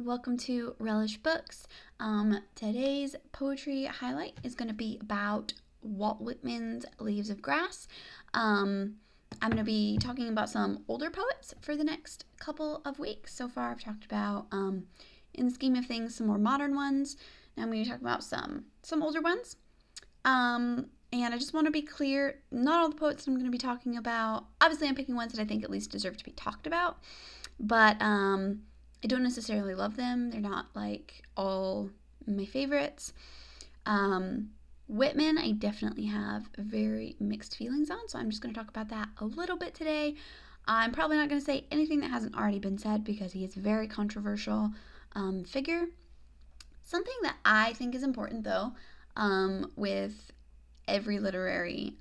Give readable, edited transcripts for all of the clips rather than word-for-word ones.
Welcome to Relish Books. Today's poetry highlight is going to be about Walt Whitman's Leaves of Grass. I'm going to be talking about some older poets for the next couple of weeks. So far, I've talked about, in the scheme of things, some more modern ones. Now I'm going to talk about some older ones. And I just want to be clear, not all the poets I'm going to be talking about. Obviously, I'm picking ones that I think at least deserve to be talked about. But I don't necessarily love them. They're not like all my favorites. Whitman, I definitely have very mixed feelings on, so I'm just going to talk about that a little bit today. I'm probably not going to say anything that hasn't already been said because he is a very controversial figure. Something that I think is important, though, with every literary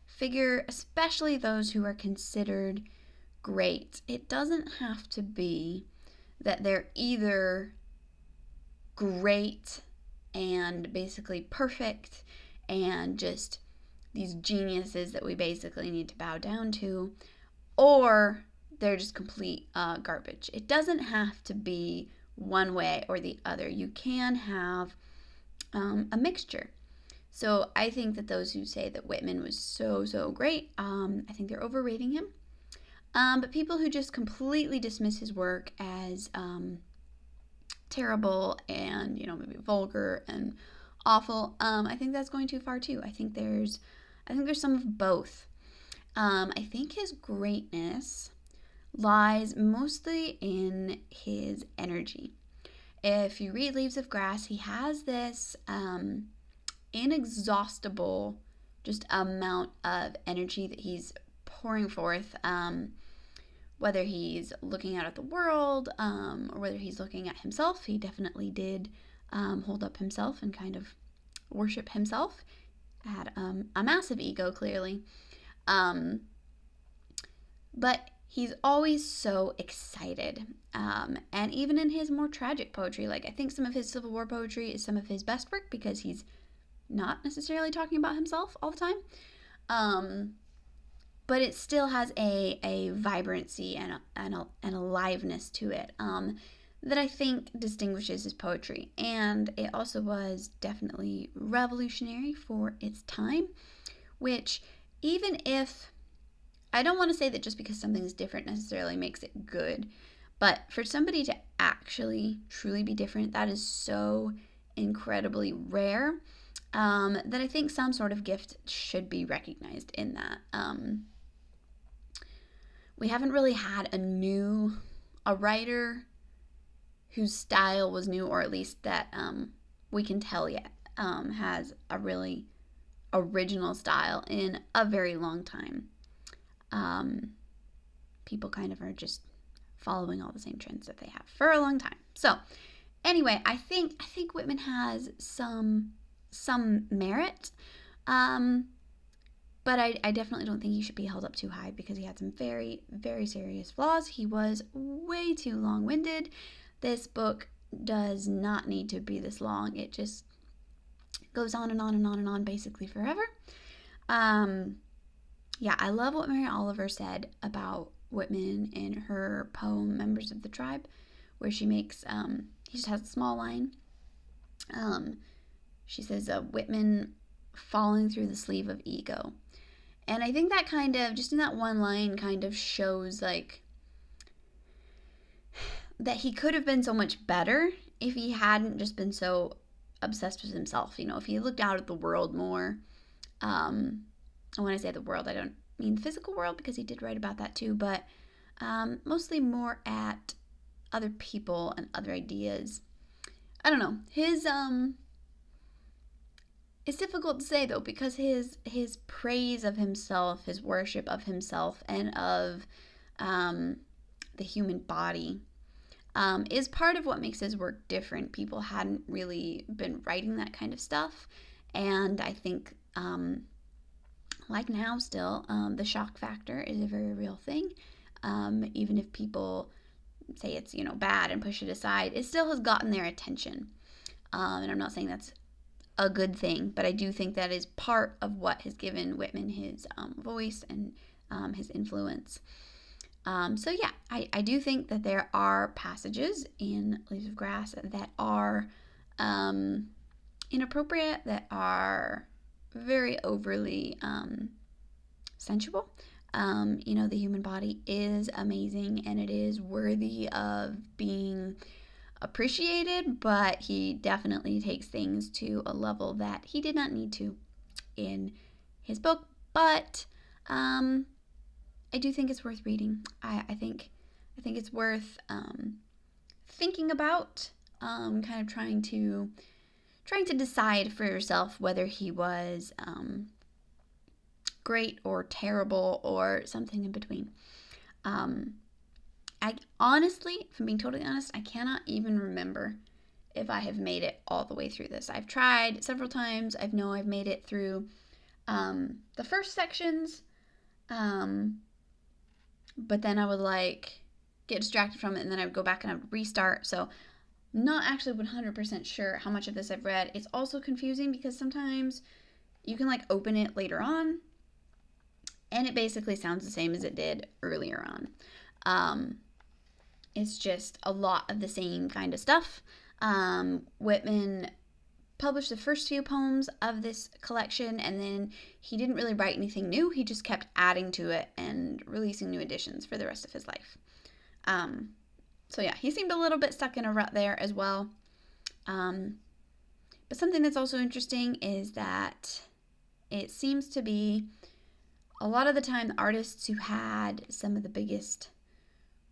figure, especially those who are considered great, it doesn't have to be that they're either great and basically perfect and just these geniuses that we basically need to bow down to, or they're just complete garbage. It doesn't have to be one way or the other. You can have a mixture. So I think that those who say that Whitman was so great, I think they're overrating him. But people who just completely dismiss his work as terrible and, maybe vulgar and awful, I think that's going too far too. I think there's some of both. I think his greatness lies mostly in his energy. If you read Leaves of Grass, he has this inexhaustible just amount of energy that he's pouring forth, whether he's looking out at the world or whether he's looking at himself. He definitely did hold up himself and kind of worship himself. Had a massive ego, clearly. But he's always so excited. And even in his more tragic poetry, like I think some of his Civil War poetry is some of his best work because he's not necessarily talking about himself all the time. But it still has a vibrancy and a aliveness to it that I think distinguishes his poetry. And it also was definitely revolutionary for its time, which even if, I don't want to say that just because something is different necessarily makes it good, but for somebody to actually truly be different, that is so incredibly rare that I think some sort of gift should be recognized in that. We haven't really had a writer whose style was new, or at least that we can tell yet has a really original style in a very long time. People kind of are just following all the same trends that they have for a long time. So anyway, I think Whitman has some merit. But I definitely don't think he should be held up too high because he had some very, very serious flaws. He was way too long-winded. This book does not need to be this long. It just goes on and on and on and on basically forever. Yeah, I love what Mary Oliver said about Whitman in her poem Members of the Tribe, where she makes, he just has a small line. She says, Whitman falling through the sleeve of ego. And I think that kind of, just in that one line, kind of shows like that he could have been so much better if he hadn't just been so obsessed with himself. If he looked out at the world more. And when I say the world, I don't mean the physical world because he did write about that too, but mostly more at other people and other ideas. I don't know. It's difficult to say, though, because his praise of himself, his worship of himself, and of the human body is part of what makes his work different. People hadn't really been writing that kind of stuff, and I think, like now still, the shock factor is a very real thing. Even if people say it's, bad and push it aside, it still has gotten their attention. And I'm not saying that's a good thing, but I do think that is part of what has given Whitman his voice and his influence. So yeah, I do think that there are passages in Leaves of Grass that are inappropriate, that are very overly sensual. The human body is amazing and it is worthy of being appreciated, but he definitely takes things to a level that he did not need to in his book. But I do think it's worth reading. I think it's worth thinking about, kind of trying to decide for yourself whether he was great or terrible or something in between. I honestly, if I'm being totally honest, I cannot even remember if I have made it all the way through this. I've tried several times. I know I've made it through the first sections, but then I would get distracted from it, and then I would go back and I would restart. So I'm not actually 100% sure how much of this I've read. It's also confusing because sometimes you can open it later on, and it basically sounds the same as it did earlier on. It's just a lot of the same kind of stuff. Whitman published the first few poems of this collection, and then he didn't really write anything new. He just kept adding to it and releasing new editions for the rest of his life. So yeah, he seemed a little bit stuck in a rut there as well. But something that's also interesting is that it seems to be a lot of the time the artists who had some of the biggest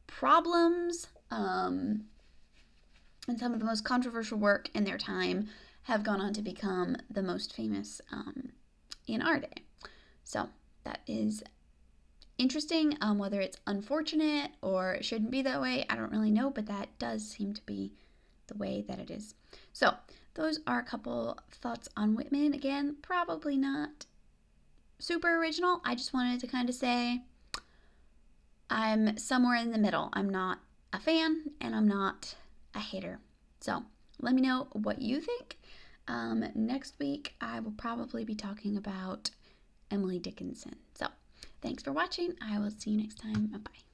problems and some of the most controversial work in their time have gone on to become the most famous in our day. So that is interesting. Whether it's unfortunate or it shouldn't be that way, I don't really know, but that does seem to be the way that it is. So those are a couple thoughts on Whitman. Again, probably not super original. I just wanted to kind of say I'm somewhere in the middle. I'm not a fan and I'm not a hater. So let me know what you think. Next week, I will probably be talking about Emily Dickinson. So thanks for watching. I will see you next time. Bye.